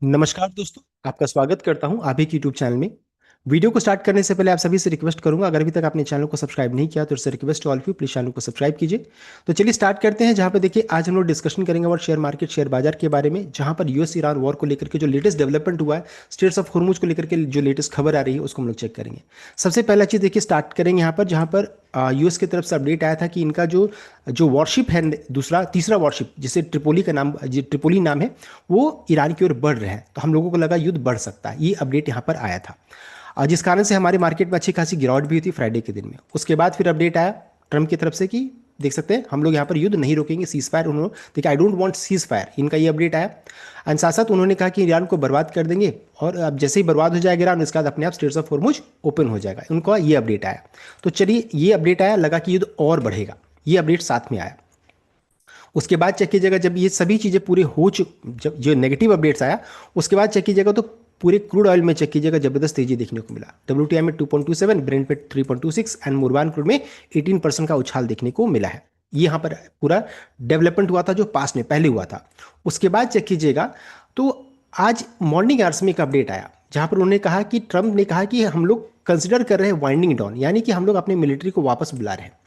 नमस्कार दोस्तों। आपका स्वागत करता हूं आप ही के यूट्यूब चैनल में। वीडियो को स्टार्ट करने से पहले आप सभी से रिक्वेस्ट करूंगा, अगर अभी तक आपने चैनल को सब्सक्राइब नहीं किया तो इससे request to all of you, please channel को सब्सक्राइब कीजिए। तो चलिए स्टार्ट करते हैं। जहां पर देखिए आज हम लोग डिस्कशन करेंगे और शेयर मार्केट, शेयर बाजार के बारे में, जहां पर यूएस ईरान वॉर को लेकर के जो लेटेस्ट डेवलपमेंट हुआ है, स्टेट्स ऑफ हुर्मुज को लेकर के जो लेटेस्ट खबर आ रही है उसको हम लोग चेक करेंगे। सबसे पहला चीज देखिए स्टार्ट करेंगे यहाँ पर, जहां पर यूएस की तरफ से अपडेट आया था कि इनका जो जो वॉरशिप है, दूसरा तीसरा वॉरशिप जिसे ट्रिपोली का नाम, जो ट्रिपोली नाम है, वो ईरान की ओर बढ़ रहा है। तो हम लोगों को लगा युद्ध बढ़ सकता है, ये अपडेट यहाँ पर आया था। जिस कारण से हमारे मार्केट में अच्छी खासी गिरावट भी हुई थी फ्राइडे के दिन में। उसके बाद फिर अपडेट आया ट्रम्प की तरफ से कि देख सकते हैं हम लोग यहाँ पर युद्ध नहीं रोकेंगे, सीज फायर। उन्होंने देखिए, I don't want cease fire, इनका ये अपडेट आया। एंड साथ साथ उन्होंने कहा कि ईरान को बर्बाद कर देंगे, और अब जैसे ही बर्बाद हो जाएगा ईरान, उसके बाद अपने आप स्ट्रेट्स ऑफ हॉर्मुज ओपन हो जाएगा। उनका ये अपडेट आया। तो चलिए, ये अपडेट आया, लगा कि युद्ध और बढ़ेगा, ये अपडेट साथ में आया। उसके बाद चेक कीजिएगा, जब ये सभी चीज़ें पूरे हो जब जो नेगेटिव अपडेट्स आया, उसके बाद चेक कीजिएगा तो पूरे क्रूड ऑयल में चेक कीजिएगा जबरदस्त तेजी देखने को मिला। WTI में 2.27, ब्रेंट पे 3.26 एंड मुर्बान क्रूड में 18% का उछाल देखने को मिला है। ये यहाँ पर पूरा डेवलपमेंट हुआ था जो पास्ट में पहले हुआ था। उसके बाद चेक कीजिएगा तो आज मॉर्निंग आवर्स में एक अपडेट आया, जहां पर उन्होंने कहा कि ट्रंप ने कहा कि हम लोग कंसिडर कर रहे हैं वाइंडिंग डाउन, यानी कि हम लोग अपने मिलिट्री को वापस बुला रहे हैं।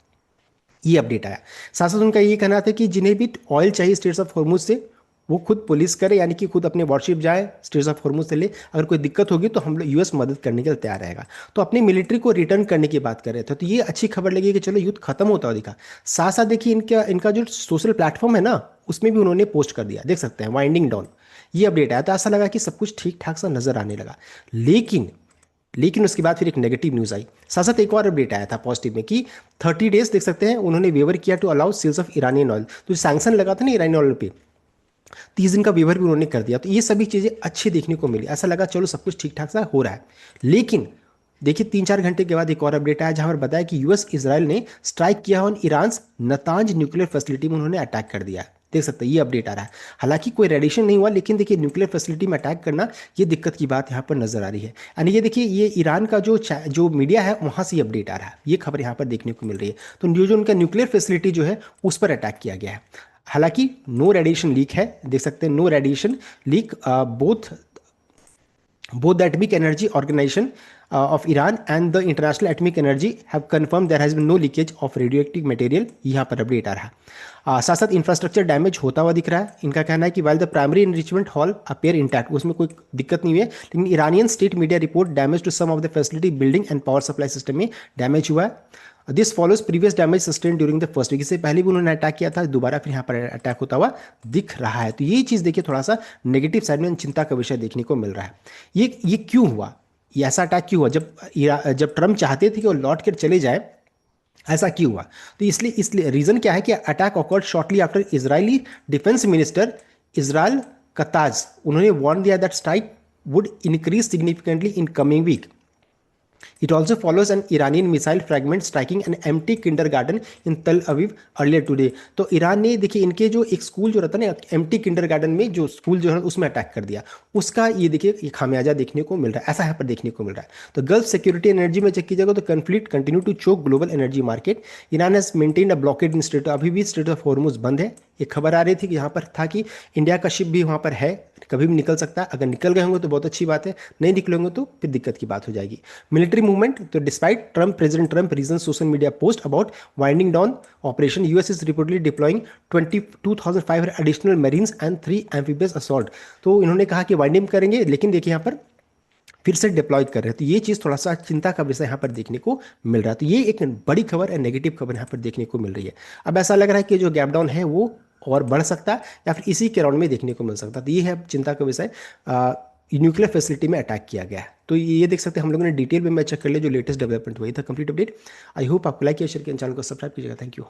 ये अपडेट आया। साथ साथ उनका ये कहना था कि जिन्हें भी ऑयल चाहिए स्टेट्स ऑफ हॉर्मुज से, वो खुद पुलिस करे, यानी कि खुद अपने वॉरशिप जाए स्टेट्स ऑफ हॉर्मुज से ले। अगर कोई दिक्कत होगी तो हम लोग यूएस मदद करने के लिए तैयार रहेगा। तो अपनी मिलिट्री को रिटर्न करने की बात कर रहे थे। तो ये अच्छी खबर लगी कि चलो युद्ध खत्म होता हुआ दिखा। साथ साथ देखिए इनका इनका जो सोशल प्लेटफॉर्म है ना, उसमें भी उन्होंने पोस्ट कर दिया, देख सकते हैं वाइंडिंग डाउन। ये अपडेट आया तो ऐसा लगा कि सब कुछ ठीक ठाक सा नजर आने लगा। लेकिन लेकिन उसके बाद फिर एक नेगेटिव न्यूज आई। साथ साथ एक और अपडेट आया था पॉजिटिव में कि 30 डेज देख सकते हैं उन्होंने वेवर किया to allow sales of Iranian oil. तो सैंक्शन लगा था ना ईरानियन ऑयल पे, 30 दिन का वेवर भी उन्होंने कर दिया। तो ये सभी चीज़ें अच्छी देखने को मिली, ऐसा लगा चलो सब कुछ ठीक ठाक सा हो रहा है। लेकिन देखिए 3-4 घंटे के बाद एक और अपडेट आया, जहां पर बताया कि यूएस इजराइल ने स्ट्राइक किया on Iran Natanz nuclear facility में, उन्होंने अटैक कर दिया है। देख सकते हैं ये अपडेट आ रहा है। हालांकि कोई रेडिएशन नहीं हुआ, लेकिन देखिए न्यूक्लियर फैसिलिटी में अटैक करना, ये दिक्कत की बात यहाँ पर नजर आ रही है। यानी ये देखिए, ये ईरान का जो मीडिया है वहां से ये अपडेट आ रहा है, ये खबर यहाँ पर देखने को मिल रही है। तो जो उनका न्यूक्लियर फैसिलिटी जो है उस पर अटैक किया गया है। हालांकि नो रेडिएशन लीक है, देख सकते हैं no radiation leak. both the Atomic Energy Organization of Iran and the International Atomic Energy have confirmed there has been no leakage of radioactive material। यहाँ पर अपडेट आ रहा है। साथ साथ इंफ्रास्ट्रक्चर डैमेज होता हुआ दिख रहा है। इनका कहना है कि while the primary enrichment hall appear intact, उसमें कोई दिक्कत नहीं हुई है, लेकिन Iranian state media report damage to some of the facility, building and power supply system में डैमेज हुआ है। This follows previous damage sustain during the first week. इससे पहले भी उन्होंने अटैक किया था, दोबारा फिर यहाँ पर अटैक होता हुआ दिख रहा है। तो ये चीज़ देखिए थोड़ा सा नेगेटिव साइड में चिंता का विषय देखने को मिल रहा है। ये क्यों हुआ, ये ऐसा अटैक क्यों हुआ? जब ट्रम्प चाहते थे कि वो लौट कर चले जाए, ऐसा क्यों हुआ? तो इसलिए रीजन क्या है कि attack occurred shortly after Israeli defence minister Israel Katz, उन्होंने वार्न दिया that strike would increase significantly in coming week. It also follows an Iranian missile fragment striking an empty kindergarten in Tel Aviv earlier today। तो Iran ने देखिए इनके जो एक school जो रहता है ना, एम्प्टी किंडरगार्टन में जो स्कूल जो है उसमें अटैक कर दिया। उसका ये देखिए ये खामियाजा देखने को मिल रहा है, ऐसा यहाँ पर देखने को मिल रहा है। तो गल्फ सिक्योरिटी एनर्जी में चेक कीजिएगा तो conflict continue to choke global energy market. Iran has maintained a blockade in state, अभी भी स्टेट ऑफ हॉर्मुज बंद है। एक खबर आ रही थी कि यहाँ पर था कि इंडिया का शिप भी वहाँ पर है, कभी भी निकल सकता है। अगर निकल गए होंगे तो बहुत अच्छी बात है, नहीं निकलेंगे तो फिर दिक्कत की बात हो जाएगी। मिलिट्री मूवमेंट, तो despite Trump president Trump reason social media post about winding down operation, US is reportedly deploying 22,500 additional marines and 3 amphibious assault. तो इन्होंने कहा कि वाइंडिंग करेंगे, लेकिन देखिए यहाँ पर फिर से डिप्लॉय कर रहे हैं। तो ये चीज़ थोड़ा सा चिंता का विषय यहाँ पर देखने को मिल रहा है। तो ये एक बड़ी खबर है, नेगेटिव खबर यहाँ पर देखने को मिल रही है। अब ऐसा लग रहा है कि जो गैप डाउन है वो और बढ़ सकता है या फिर इसी के राउंड में देखने को मिल सकता है। तो ये है चिंता का विषय। न्यूक्लियर फैसिलिटी में अटैक किया गया है। तो ये देख सकते हैं, हम लोगों ने डिटेल में चेक कर लिया जो लेटेस्ट डेवलपमेंट हुई था। Complete update. आई होप आपको लाइक किया, शेयर किया, चैनल को सब्सक्राइब कीजिएगा। Thank you.